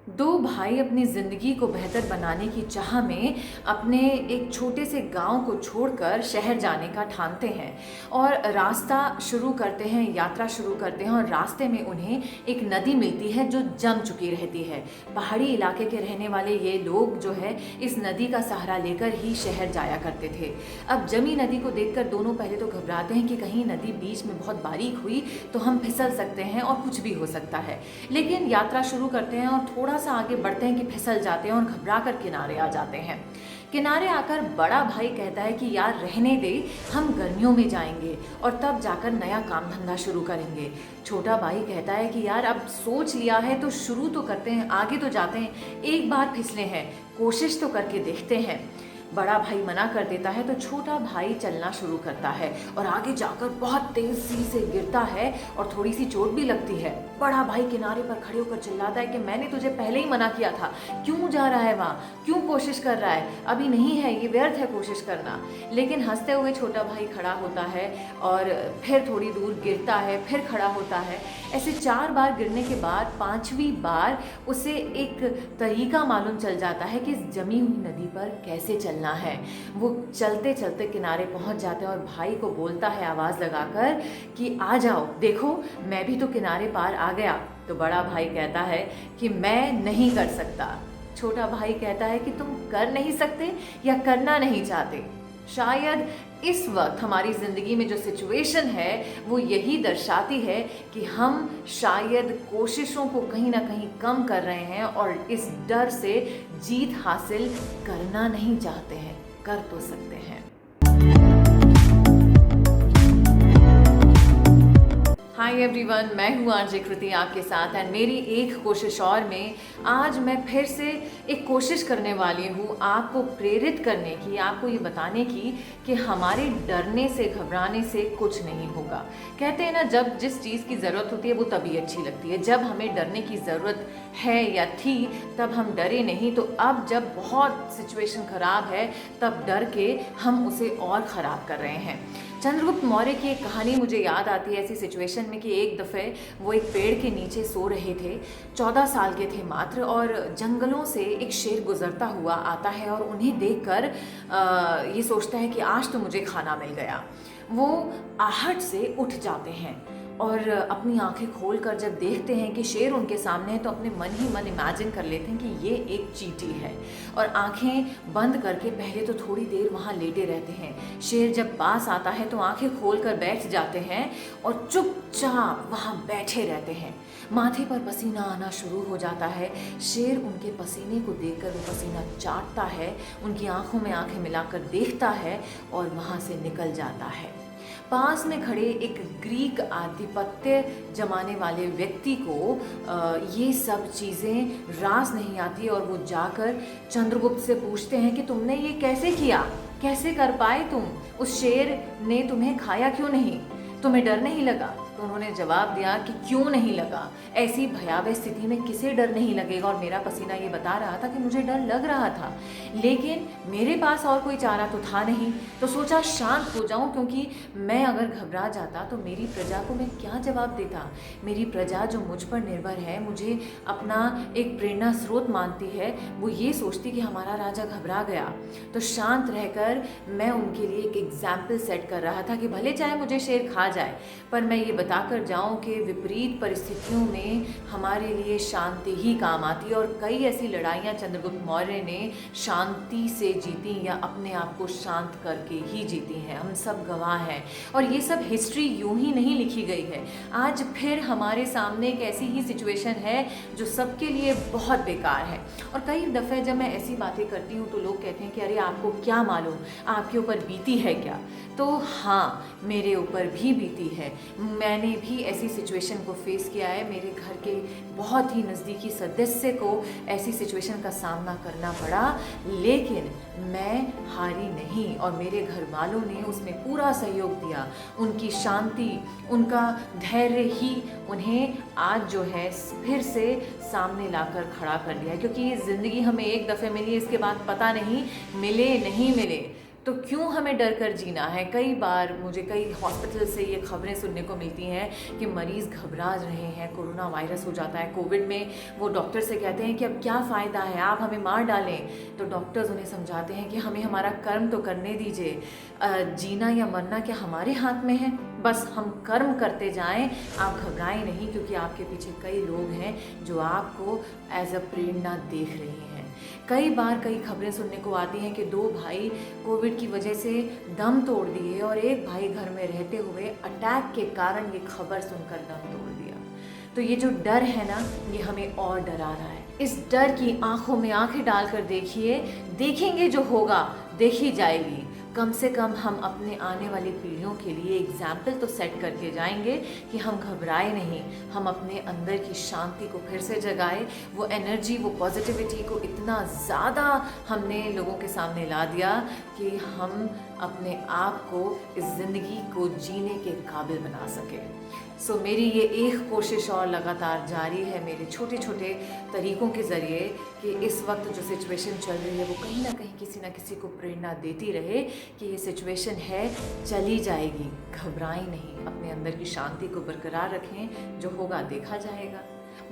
दो भाई अपनी ज़िंदगी को बेहतर बनाने की चाह में अपने एक छोटे से गांव को छोड़कर शहर जाने का ठानते हैं और रास्ता शुरू करते हैं, यात्रा शुरू करते हैं और रास्ते में उन्हें एक नदी मिलती है जो जम चुकी रहती है। पहाड़ी इलाके के रहने वाले ये लोग जो है इस नदी का सहारा लेकर ही शहर जाया करते थे। अब जमी नदी को देखकर दोनों पहले तो घबराते हैं कि कहीं नदी बीच में बहुत बारीक हुई तो हम फिसल सकते हैं और कुछ भी हो सकता है, लेकिन यात्रा शुरू करते हैं और थोड़ा सा आगे बढ़ते हैं कि फिसल जाते हैं और घबरा कर किनारे आ जाते हैं। किनारे आकर बड़ा भाई कहता है कि यार रहने दे, हम गर्मियों में जाएंगे और तब जाकर नया काम धंधा शुरू करेंगे। छोटा भाई कहता है कि यार अब सोच लिया है तो शुरू तो करते हैं, आगे तो जाते हैं, एक बार फिसले हैं, कोशिश तो करके देखते हैं। बड़ा भाई मना कर देता है तो छोटा भाई चलना शुरू करता है और आगे जाकर बहुत तेजी से गिरता है और थोड़ी सी चोट भी लगती है। बड़ा भाई किनारे पर खड़े होकर चिल्लाता है कि मैंने तुझे पहले ही मना किया था, क्यों जा रहा है वहाँ, क्यों कोशिश कर रहा है, अभी नहीं है, ये व्यर्थ है कोशिश करना। लेकिन हंसते हुए छोटा भाई खड़ा होता है और फिर थोड़ी दूर गिरता है, फिर खड़ा होता है। ऐसे 4 बार गिरने के बाद 5वीं बार उसे एक तरीका मालूम चल जाता है कि इस जमी हुई नदी पर कैसे चलना है। वो चलते चलते किनारे पहुंच जाते हैं और भाई को बोलता है आवाज़ लगाकर कि आ जाओ, देखो मैं भी तो किनारे पार आ गया। तो बड़ा भाई कहता है कि मैं नहीं कर सकता। छोटा भाई कहता है कि तुम कर नहीं सकते या करना नहीं चाहते। शायद इस वक्त हमारी ज़िंदगी में जो सिचुएशन है वो यही दर्शाती है कि हम शायद कोशिशों को कहीं ना कहीं कम कर रहे हैं और इस डर से जीत हासिल करना नहीं चाहते हैं, कर तो सकते हैं। हाय एवरीवन, मैं हूँ आरजे कृति आपके साथ एंड मेरी एक कोशिश और में आज मैं फिर से एक कोशिश करने वाली हूँ आपको प्रेरित करने की, आपको ये बताने की कि हमारे डरने से घबराने से कुछ नहीं होगा। कहते हैं ना, जब जिस चीज़ की ज़रूरत होती है वो तभी अच्छी लगती है। जब हमें डरने की ज़रूरत है या थी तब हम डरे नहीं, तो अब जब बहुत सिचुएशन ख़राब है तब डर के हम उसे और ख़राब कर रहे हैं। चंद्रगुप्त मौर्य की एक कहानी मुझे याद आती है ऐसी सिचुएशन में कि एक दफ़े वो एक पेड़ के नीचे सो रहे थे। 14 साल के थे मात्र और जंगलों से एक शेर गुजरता हुआ आता है और उन्हें देखकर ये सोचता है कि आज तो मुझे खाना मिल गया। वो आहट से उठ जाते हैं और अपनी आंखें खोलकर जब देखते हैं कि शेर उनके सामने है तो अपने मन ही मन इमेजिन कर लेते हैं कि ये एक चींटी है और आंखें बंद करके पहले तो थोड़ी देर वहाँ लेटे रहते हैं। शेर जब पास आता है तो आंखें खोलकर बैठ जाते हैं और चुपचाप वहाँ बैठे रहते हैं। माथे पर पसीना आना शुरू हो जाता है। शेर उनके पसीने को देखकर वो पसीना चाटता है, उनकी आंखों में आंखें मिलाकर देखता है और वहाँ से निकल जाता है। पास में खड़े एक ग्रीक आधिपत्य जमाने वाले व्यक्ति को ये सब चीज़ें रास नहीं आती और वो जाकर चंद्रगुप्त से पूछते हैं कि तुमने ये कैसे किया, कैसे कर पाए तुम, उस शेर ने तुम्हें खाया क्यों नहीं, तुम्हें डर नहीं लगा? तो उन्होंने जवाब दिया कि क्यों नहीं लगा, ऐसी भयावह स्थिति में किसे डर नहीं लगेगा। और मेरा पसीना ये बता रहा था कि मुझे डर लग रहा था, लेकिन मेरे पास और कोई चारा तो था नहीं। तो सोचा शांत हो जाऊं, क्योंकि मैं अगर घबरा जाता तो मेरी प्रजा को मैं क्या जवाब देता। मेरी प्रजा जो मुझ पर निर्भर है, मुझे अपना एक प्रेरणा स्रोत मानती है, वो ये सोचती कि हमारा राजा घबरा गया। तो शांत रहकर मैं उनके लिए एक एग्जाम्पल सेट कर रहा था कि भले चाहे मुझे शेर खा जाए, पर मैं ये बताकर जाऊं कि विपरीत परिस्थितियों में हमारे लिए शांति ही काम आती है। और कई ऐसी लड़ाइयाँ चंद्रगुप्त मौर्य ने शांति से जीती या अपने आप को शांत करके ही जीती हैं, हम सब गवाह हैं। और ये सब हिस्ट्री यूं ही नहीं लिखी गई है। आज फिर हमारे सामने एक ऐसी ही सिचुएशन है जो सबके लिए बहुत बेकार है। और कई दफ़े जब मैं ऐसी बातें करती हूँ तो लोग कहते हैं कि अरे आपको क्या मालूम, आपके ऊपर बीती है क्या? तो हाँ, मेरे ऊपर भी बीती है। मैंने भी ऐसी सिचुएशन को फेस किया है। मेरे घर के बहुत ही नज़दीकी सदस्य को ऐसी सिचुएशन का सामना करना पड़ा, लेकिन मैं हारी नहीं और मेरे घर वालों ने उसमें पूरा सहयोग दिया। उनकी शांति, उनका धैर्य ही उन्हें आज जो है फिर से सामने लाकर खड़ा कर दिया। क्योंकि ये ज़िंदगी हमें एक दफ़े मिली, इसके बाद पता नहीं मिले नहीं मिले। तो क्यों हमें डर कर जीना है? कई बार मुझे कई हॉस्पिटल से ये खबरें सुनने को मिलती हैं कि मरीज़ घबरा रहे हैं, कोरोना वायरस हो जाता है। कोविड में वो डॉक्टर से कहते हैं कि अब क्या फ़ायदा है, आप हमें मार डालें। तो डॉक्टर्स उन्हें समझाते हैं कि हमें हमारा कर्म तो करने दीजिए, जीना या मरना क्या हमारे हाथ में है? बस हम कर्म करते जाएं, आप घबराएं नहीं, क्योंकि आपके पीछे कई लोग हैं जो आपको एज अ प्रेरणा देख रहे हैं। कई बार कई खबरें सुनने को आती हैं कि 2 भाई कोविड की वजह से दम तोड़ दिए और एक भाई घर में रहते हुए अटैक के कारण ये खबर सुनकर दम तोड़ दिया। तो ये जो डर है ना, ये हमें और डरा रहा है। इस डर की आंखों में आंखें डालकर देखिए, देखेंगे जो होगा देखी जाएगी। कम से कम हम अपने आने वाली पीढ़ियों के लिए एग्जाम्पल तो सेट करके जाएंगे कि हम घबराए नहीं, हम अपने अंदर की शांति को फिर से जगाए। वो एनर्जी, वो पॉजिटिविटी को इतना ज़्यादा हमने लोगों के सामने ला दिया कि हम अपने आप को इस ज़िंदगी को जीने के काबिल बना सके। सो मेरी ये एक कोशिश और लगातार जारी है मेरे छोटे छोटे तरीक़ों के ज़रिए कि इस वक्त जो सिचुएशन चल रही है वो कहीं ना कहीं किसी ना किसी को प्रेरणा देती रहे कि ये सिचुएशन है, चली जाएगी, घबराएं नहीं, अपने अंदर की शांति को बरकरार रखें, जो होगा देखा जाएगा।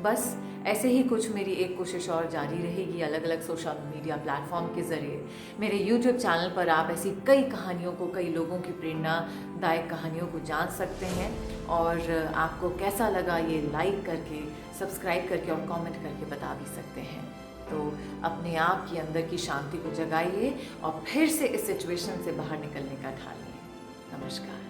बस ऐसे ही कुछ मेरी एक कोशिश और जारी रहेगी अलग अलग सोशल मीडिया प्लेटफॉर्म के ज़रिए। मेरे यूट्यूब चैनल पर आप ऐसी कई कहानियों को, कई लोगों की प्रेरणादायक कहानियों को जान सकते हैं। और आपको कैसा लगा ये लाइक करके, सब्सक्राइब करके और कमेंट करके बता भी सकते हैं। तो अपने आप के अंदर की शांति को जगाइए और फिर से इस सिचुएशन से बाहर निकलने का ठानिए। नमस्कार।